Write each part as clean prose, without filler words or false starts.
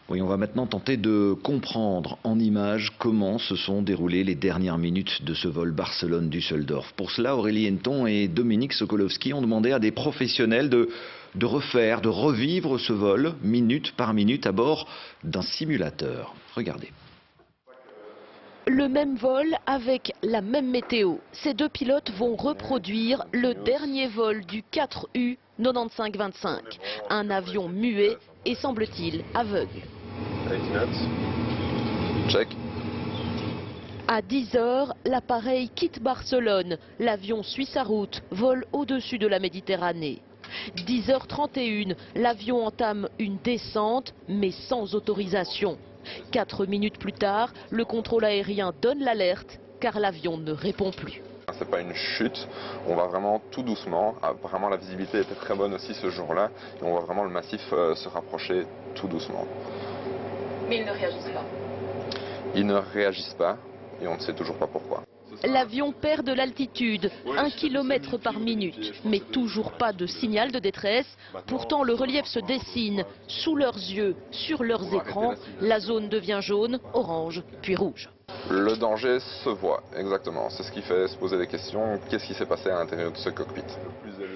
Oui, on va maintenant tenter de comprendre en images comment se sont déroulées les dernières minutes de ce vol Barcelone-Düsseldorf. Pour cela, Aurélie Henneton et Dominique Sokolowski ont demandé à des professionnels de revivre ce vol minute par minute à bord d'un simulateur. Regardez. Le même vol avec la même météo. Ces deux pilotes vont reproduire le dernier vol du 4U 95-25. Un avion muet et semble-t-il aveugle. Check. À 10 h, l'appareil quitte Barcelone. L'avion suit sa route, vole au-dessus de la Méditerranée. 10 h 31, l'avion entame une descente, mais sans autorisation. 4 minutes plus tard, le contrôle aérien donne l'alerte, car l'avion ne répond plus. C'est pas une chute, on va vraiment tout doucement. Apparemment la visibilité était très bonne aussi ce jour-là. Et on voit vraiment le massif se rapprocher tout doucement. Mais ils ne réagissent pas. Ils ne réagissent pas et on ne sait toujours pas pourquoi. L'avion perd de l'altitude, 1 km par minute, mais toujours pas de signal de détresse. Pourtant, le relief se dessine sous leurs yeux, sur leurs écrans. La zone devient jaune, orange, puis rouge. Le danger se voit, exactement. C'est ce qui fait se poser des questions. Qu'est-ce qui s'est passé à l'intérieur de ce cockpit?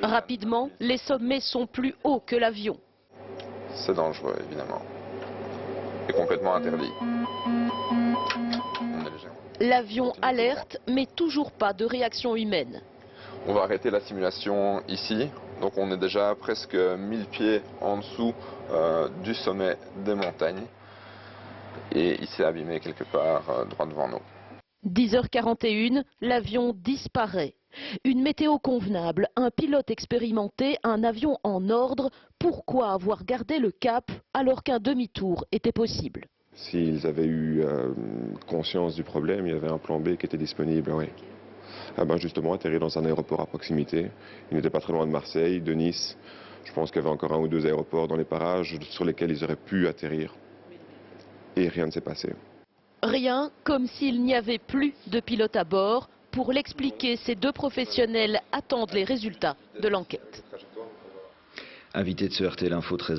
Rapidement, les sommets sont plus hauts que l'avion. C'est dangereux, évidemment. Et complètement interdit. L'avion alerte, mais toujours pas de réaction humaine. On va arrêter la simulation ici. Donc on est déjà presque 1000 pieds en dessous du sommet des montagnes. Et il s'est abîmé quelque part droit devant nous. 10 h 41, l'avion disparaît. Une météo convenable, un pilote expérimenté, un avion en ordre. Pourquoi avoir gardé le cap alors qu'un demi-tour était possible? S'ils avaient eu conscience du problème, il y avait un plan B qui était disponible, oui. Ah ben justement, atterrir dans un aéroport à proximité. Il n'était pas très loin de Marseille, de Nice. Je pense qu'il y avait encore 1 ou 2 aéroports dans les parages sur lesquels ils auraient pu atterrir. Et rien ne s'est passé. Rien, comme s'il n'y avait plus de pilote à bord. Pour l'expliquer, ces deux professionnels attendent les résultats de l'enquête. Invité de ce RTL Info 13h.